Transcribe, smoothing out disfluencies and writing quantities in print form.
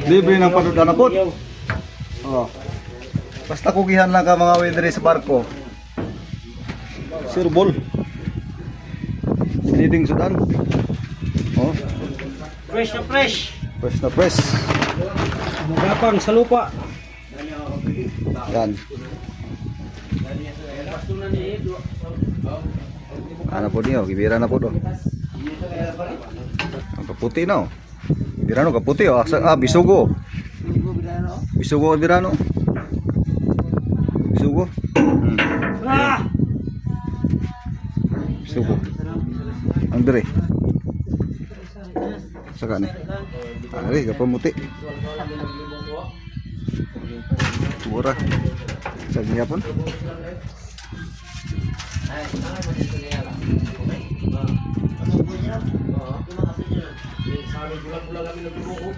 Libre ng panudan na po. Oh. Basta kugihan lang ka mga wedre sa barko. Sirbol. Siliding sudan. Oh. Fresh na fresh. Fresh na fresh. Magapang sa lupa. Yan. Ano po niyo? Gibira na po do. Ang kaputi na oh. Birano kaputi oh. Bisugo. Bisugo birano. Bisugo. Bisugo. Ang dire. Saka ni. Ari kapamuti. Murah. Sagnya pun. Bulan-bulan kami nagbubuo.